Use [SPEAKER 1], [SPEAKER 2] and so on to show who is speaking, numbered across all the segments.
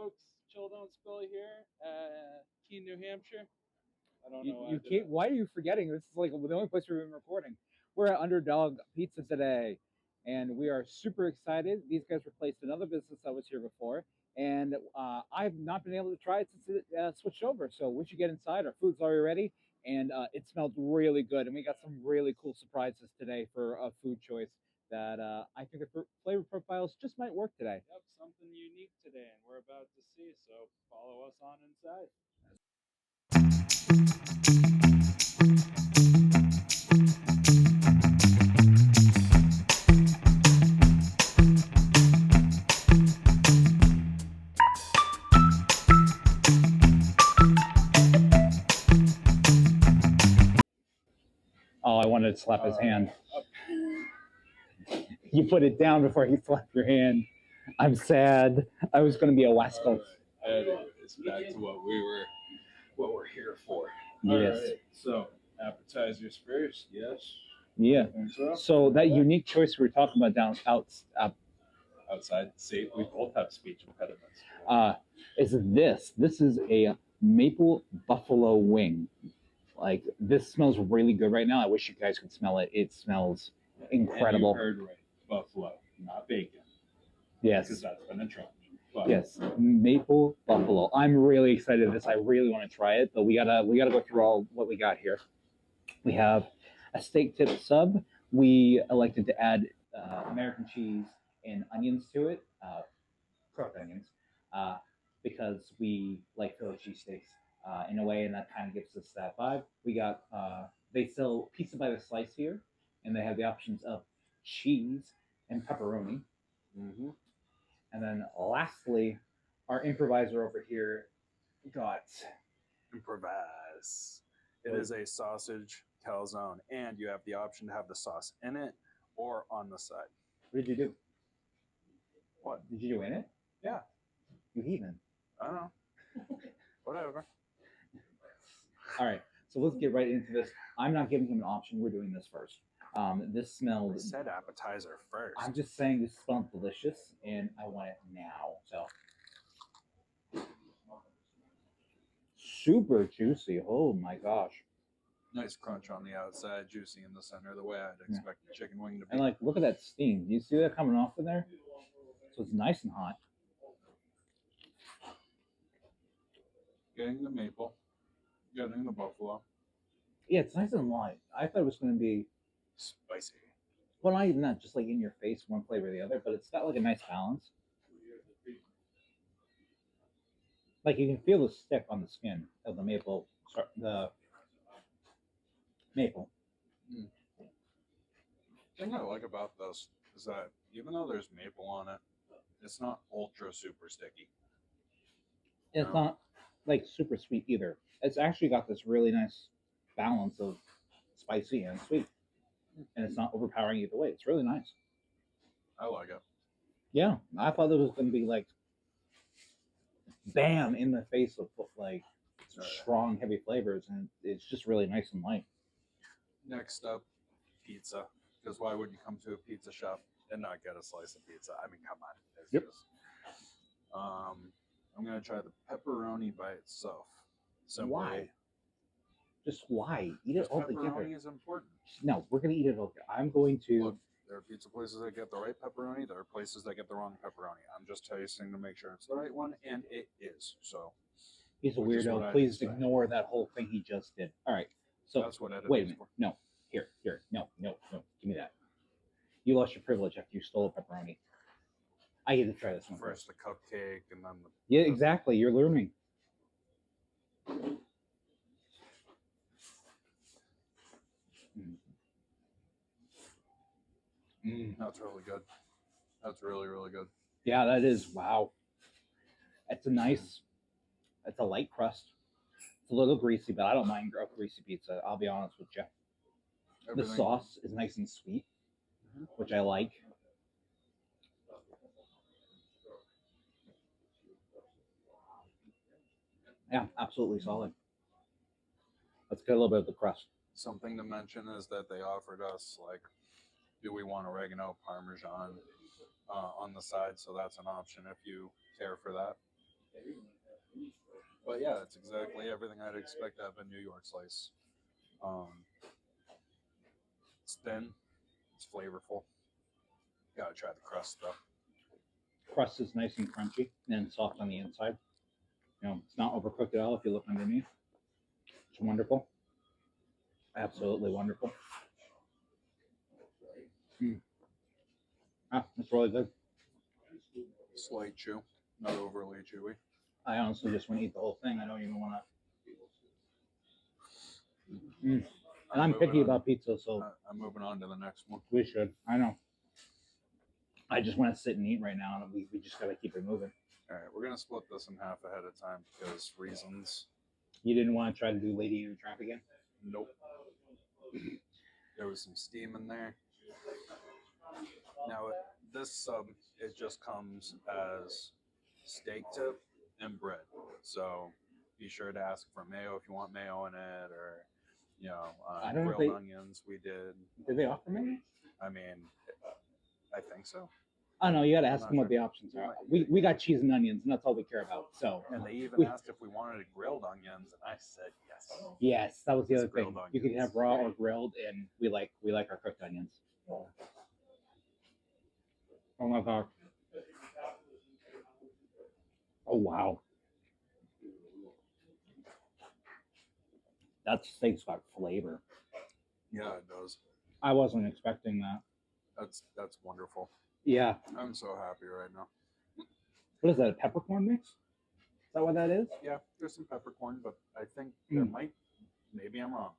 [SPEAKER 1] folks. Chill Don't Spill here, Keene, New Hampshire. I don't know.
[SPEAKER 2] You can't. Why are you forgetting? This is like the only place we've been recording. We're at Underdog Pizza today, and we are super excited. These guys replaced another business that was here before, and I've not been able to try it since it switched over. So we should get inside. Our food's already ready, and it smelled really good. And we got some really cool surprises today for a food choice that I think the flavor profiles just might work today.
[SPEAKER 1] Yep, something unique today, and we're about to see. So follow us on inside.
[SPEAKER 2] Oh, I wanted to slap his hand. You put it down before he slapped your hand. I'm sad. I was going to be a West Coast.
[SPEAKER 1] It's back to what we're here for.
[SPEAKER 2] Yes.
[SPEAKER 1] All right, so appetizers first. Yes.
[SPEAKER 2] Yeah. So that unique choice we were talking about
[SPEAKER 1] Outside. See, we both have speech impediments.
[SPEAKER 2] Is this? This is a maple buffalo wing. Like this smells really good right now. I wish you guys could smell it. It smells incredible.
[SPEAKER 1] And you heard right, buffalo, not bacon.
[SPEAKER 2] Yes.
[SPEAKER 1] Because that's been a trend.
[SPEAKER 2] Yes, maple buffalo. I'm really excited for this. I really want to try it, but we gotta go through all what we got here. We have a steak tip sub. We elected to add American cheese and onions to it, cooked onions, because we like Philly cheesesteaks in a way, and that kind of gives us that vibe. We got they sell pizza by the slice here, and they have the options of cheese and pepperoni.
[SPEAKER 1] Mm-hmm.
[SPEAKER 2] And then lastly, our improviser over here got
[SPEAKER 3] Improvise. It is a sausage calzone, and you have the option to have the sauce in it or on the side.
[SPEAKER 2] What did you do?
[SPEAKER 3] What?
[SPEAKER 2] Did you do in it?
[SPEAKER 3] Yeah.
[SPEAKER 2] You heathen.
[SPEAKER 3] I don't know. Whatever.
[SPEAKER 2] All right, so let's get right into this. I'm not giving him an option. We're doing this first. This
[SPEAKER 3] I
[SPEAKER 2] smells.
[SPEAKER 3] said appetizer first.
[SPEAKER 2] I'm just saying this smells delicious, and I want it now. So super juicy. Oh my gosh!
[SPEAKER 3] Nice crunch on the outside, juicy in the center, the way I'd expect a chicken wing to be.
[SPEAKER 2] And like, look at that steam. Do you see that coming off in there? So it's nice and hot.
[SPEAKER 1] Getting the maple, getting the buffalo.
[SPEAKER 2] Yeah, it's nice and light. I thought it was going to be
[SPEAKER 3] Spicy.
[SPEAKER 2] well, not even that, just like in your face, one flavor or the other, but it's got like a nice balance. Like you can feel the stick on the skin of the maple. The maple.
[SPEAKER 3] The thing I like about this is that even though there's maple on it, it's not ultra super sticky.
[SPEAKER 2] It's not like super sweet either. It's actually got this really nice balance of spicy and sweet, and it's not overpowering either way. It's really nice.
[SPEAKER 3] I like it.
[SPEAKER 2] Yeah, I thought it was going to be like bam in the face of like strong, heavy flavors, and it's just really nice and light.
[SPEAKER 3] Next up, pizza. Because why would you come to a pizza shop and not get a slice of pizza? I mean, come on. It's
[SPEAKER 2] Yep.
[SPEAKER 3] just, I'm going to try the pepperoni by itself. Simply,
[SPEAKER 2] Why? Just why? Eat it all together.
[SPEAKER 3] Pepperoni is important.
[SPEAKER 2] No, we're going to eat it all together. I'm going to.
[SPEAKER 3] Look, there are pizza places that get the right pepperoni. There are places that get the wrong pepperoni. I'm just tasting to make sure it's the right one, and it is. So
[SPEAKER 2] He's a
[SPEAKER 3] which is what
[SPEAKER 2] weirdo.
[SPEAKER 3] I
[SPEAKER 2] Please
[SPEAKER 3] expect.
[SPEAKER 2] ignore that whole thing he just did. All right. So
[SPEAKER 3] that's what editing
[SPEAKER 2] wait a
[SPEAKER 3] is
[SPEAKER 2] minute.
[SPEAKER 3] for.
[SPEAKER 2] No. Here. No. Give me that. You lost your privilege after you stole a pepperoni. I get to try this one
[SPEAKER 3] First the cupcake, and then the...
[SPEAKER 2] Yeah, exactly. You're learning.
[SPEAKER 3] That's really good. That's really, really good.
[SPEAKER 2] Yeah, that is. Wow. It's a light crust. It's a little greasy, but I don't mind a greasy pizza. I'll be honest with you. The sauce is nice and sweet, which I like. Yeah, absolutely solid. Let's get a little bit of the crust.
[SPEAKER 3] Something to mention is that they offered us, like, do we want oregano, Parmesan on the side? So that's an option if you care for that. But yeah, it's exactly everything I'd expect to have a New York slice. It's thin, it's flavorful. Gotta try the crust though.
[SPEAKER 2] Crust is nice and crunchy and soft on the inside. It's not overcooked at all if you look underneath. It's wonderful. Absolutely wonderful. It's really good.
[SPEAKER 3] Slight chew, not overly chewy.
[SPEAKER 2] I honestly just want to eat the whole thing. I don't even want to. And I'm picky about pizza, so
[SPEAKER 3] I'm moving on to the next one.
[SPEAKER 2] we should. I know. I just want to sit and eat right now, and we just got to keep it moving.
[SPEAKER 3] All right, we're going to split this in half ahead of time because reasons.
[SPEAKER 2] You didn't want to try to do Lady Eater Trap again?
[SPEAKER 3] Nope. There was some steam in there. Now, this sub, it just comes as steak tip and bread. So be sure to ask for mayo if you want mayo in it, or
[SPEAKER 2] I don't know if
[SPEAKER 3] grilled onions. We did.
[SPEAKER 2] Did they offer mayo?
[SPEAKER 3] I mean, I think so.
[SPEAKER 2] I don't know. You got to ask
[SPEAKER 3] I'm
[SPEAKER 2] them
[SPEAKER 3] not
[SPEAKER 2] what the options are. We got cheese and onions, and that's all we care about. So.
[SPEAKER 3] And they even asked if we wanted grilled onions, and I said yes.
[SPEAKER 2] Yes, that was the other thing.
[SPEAKER 3] Grilled
[SPEAKER 2] You could
[SPEAKER 3] onions.
[SPEAKER 2] have raw or grilled, and we like our cooked onions. Oh my god. Oh wow. That steak's got flavor.
[SPEAKER 3] Yeah, it does.
[SPEAKER 2] I wasn't expecting that.
[SPEAKER 3] That's wonderful.
[SPEAKER 2] Yeah.
[SPEAKER 3] I'm so happy right now.
[SPEAKER 2] What is that, a peppercorn mix? Is that what that is?
[SPEAKER 3] Yeah, there's some peppercorn, but I think there maybe I'm wrong.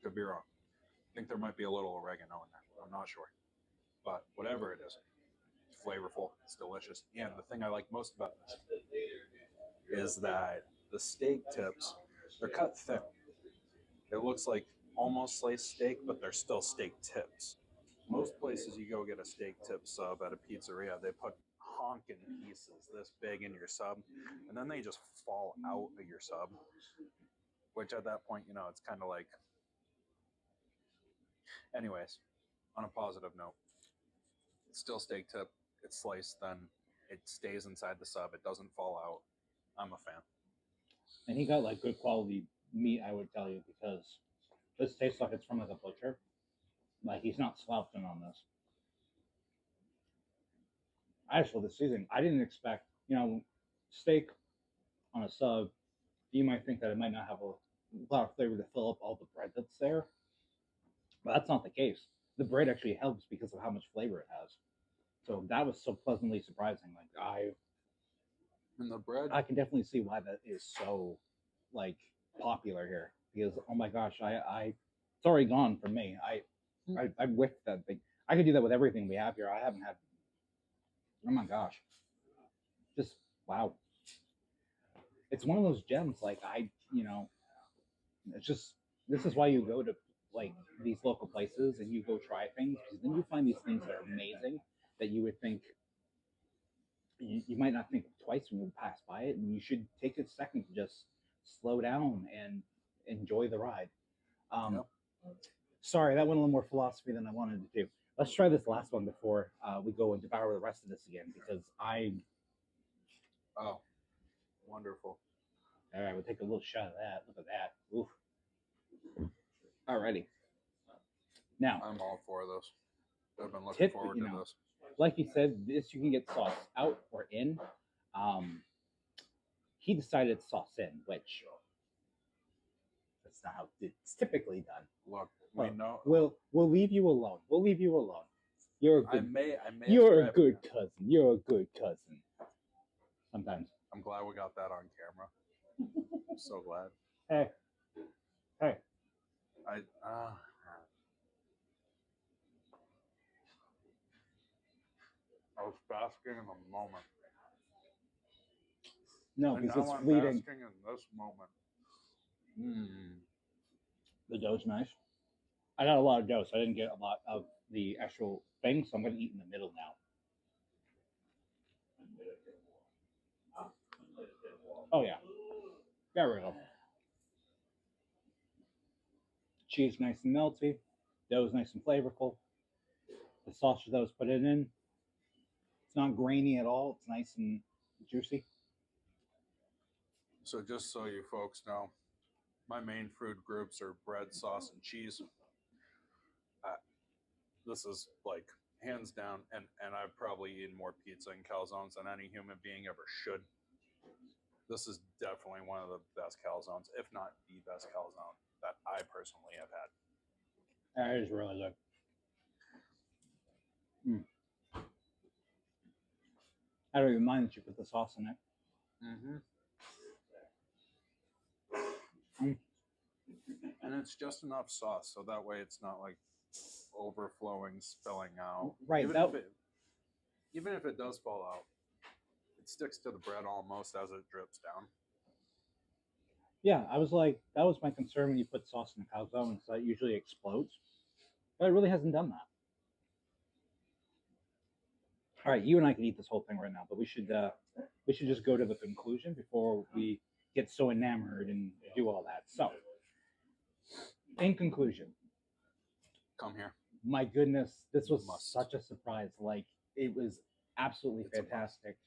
[SPEAKER 3] Could be wrong. I think there might be a little oregano in there. I'm not sure. But whatever it is, it's flavorful, it's delicious. And the thing I like most about this is that the steak tips, they're cut thin. It looks like almost sliced steak, but they're still steak tips. Most places you go get a steak tip sub at a pizzeria, they put honking pieces this big in your sub, and then they just fall out of your sub, which at that point, it's kind of like. Anyways, on a positive note, it's still steak tip, it's sliced thin, it stays inside the sub, it doesn't fall out. I'm a fan.
[SPEAKER 2] And he got like good quality meat, I would tell you, because this tastes like it's from like a butcher. Like he's not slouching on this. As for the seasoning, I didn't expect, steak on a sub, you might think that it might not have a lot of flavor to fill up all the bread that's there. But that's not the case. The bread actually helps because of how much flavor it has. So that was so pleasantly surprising. Like
[SPEAKER 3] And the bread,
[SPEAKER 2] I can definitely see why that is so like popular here. Because oh my gosh, it's already gone from me. I whiffed that thing. I could do that with everything we have here. I haven't had. Oh my gosh, just wow. It's one of those gems. Like it's just this is why you go to like these local places and you go try things because then you find these things that are amazing that you would think you might not think twice when you pass by it, and you should take a second to just slow down and enjoy the ride.
[SPEAKER 3] Yep.
[SPEAKER 2] Sorry, that went a little more philosophy than I wanted to do. Let's try this last one before we go and devour the rest of this again because
[SPEAKER 3] Oh, wonderful.
[SPEAKER 2] All right, we'll take a little shot of that. Look at that. Oof. Alrighty. Now,
[SPEAKER 3] I'm all for this. I've been looking forward to this.
[SPEAKER 2] Like you said, this you can get sauce out or in. He decided sauce in, which that's not how it's typically done.
[SPEAKER 3] Look, we know.
[SPEAKER 2] We'll leave you alone. We'll leave you alone. You're a good.
[SPEAKER 3] I may
[SPEAKER 2] You're a good cousin. You're a good cousin. Sometimes.
[SPEAKER 3] I'm glad we got that on camera. I'm so glad.
[SPEAKER 2] Hey.
[SPEAKER 3] I was basking in the moment.
[SPEAKER 2] No, because it's fleeting.
[SPEAKER 3] Basking in this moment.
[SPEAKER 2] The dough's nice. I got a lot of dough, so I didn't get a lot of the actual thing, so I'm going to eat in the middle now. Oh, yeah. There we go. Cheese nice and melty. Dough's nice and flavorful. The sausage that was put in, it's not grainy at all. It's nice and juicy.
[SPEAKER 3] So just so you folks know, my main food groups are bread, sauce, and cheese. This is like hands down, and I've probably eaten more pizza and calzones than any human being ever should. This is definitely one of the best calzones, if not the best calzone that I personally have had.
[SPEAKER 2] That is really good. I don't even mind that you put the sauce in it.
[SPEAKER 3] And it's just enough sauce, so that way it's not like overflowing, spilling out.
[SPEAKER 2] Right.
[SPEAKER 3] Even if it does fall out, it sticks to the bread almost as it drips down.
[SPEAKER 2] Yeah, I was like, that was my concern when you put sauce in the calzone, so it usually explodes. But it really hasn't done that. All right, you and I can eat this whole thing right now, but we should just go to the conclusion before we get so enamored and do all that. So, in conclusion,
[SPEAKER 3] Come here.
[SPEAKER 2] my goodness, this was
[SPEAKER 3] Must.
[SPEAKER 2] such a surprise. Like, it was absolutely
[SPEAKER 3] It's a must.
[SPEAKER 2] fantastic.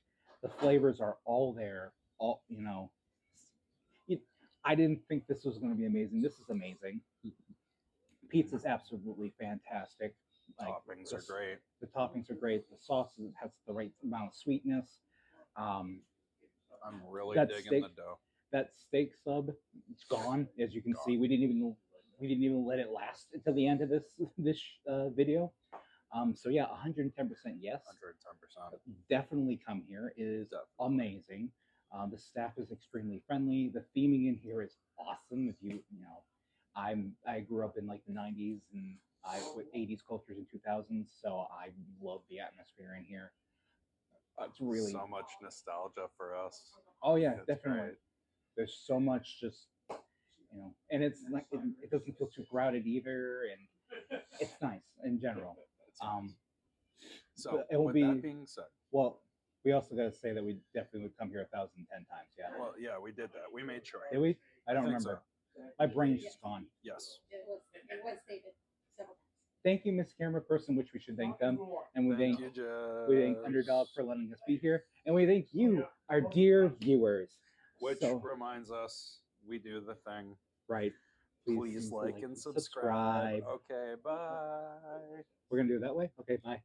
[SPEAKER 2] The flavors are all there. All I didn't think this was going to be amazing. This is amazing. Pizza's absolutely fantastic. Like,
[SPEAKER 3] Toppings are great.
[SPEAKER 2] The toppings are great. The sauce has the right amount of sweetness.
[SPEAKER 3] I'm really
[SPEAKER 2] that
[SPEAKER 3] digging
[SPEAKER 2] steak-
[SPEAKER 3] the dough.
[SPEAKER 2] That steak sub, it's gone. As you can see, we didn't even let it last until the end of this video. So yeah, 110% yes.
[SPEAKER 3] 110%.
[SPEAKER 2] Definitely come here. It is amazing. The staff is extremely friendly. The theming in here is awesome. If you know, I grew up in like the 90s and with 80s cultures and 2000s, so I love the atmosphere in here. It's really
[SPEAKER 3] so much nostalgia for us.
[SPEAKER 2] Oh yeah,
[SPEAKER 3] It's
[SPEAKER 2] definitely.
[SPEAKER 3] great.
[SPEAKER 2] There's so much just and it's not it doesn't feel too crowded either, and it's nice in general.
[SPEAKER 3] So
[SPEAKER 2] it will
[SPEAKER 3] with
[SPEAKER 2] be,
[SPEAKER 3] that being said,
[SPEAKER 2] well, we also got to say that we definitely would come here 1,010 times. Yeah.
[SPEAKER 3] Well, yeah, we did that. We made sure.
[SPEAKER 2] Did we? I don't
[SPEAKER 3] think
[SPEAKER 2] remember.
[SPEAKER 3] so.
[SPEAKER 2] My brain's just gone.
[SPEAKER 3] Yes.
[SPEAKER 4] It was stated several times.
[SPEAKER 2] Thank you, Miss Camera Person, which we should thank them, and we
[SPEAKER 3] Thank
[SPEAKER 2] thank
[SPEAKER 3] you, Jess.
[SPEAKER 2] we thank Underdog for letting us be here, and we thank you, our dear viewers.
[SPEAKER 3] Which
[SPEAKER 2] So,
[SPEAKER 3] reminds us, we do the thing.
[SPEAKER 2] right.
[SPEAKER 3] Please like and subscribe. Okay, bye.
[SPEAKER 2] We're gonna do it that way. Okay, bye.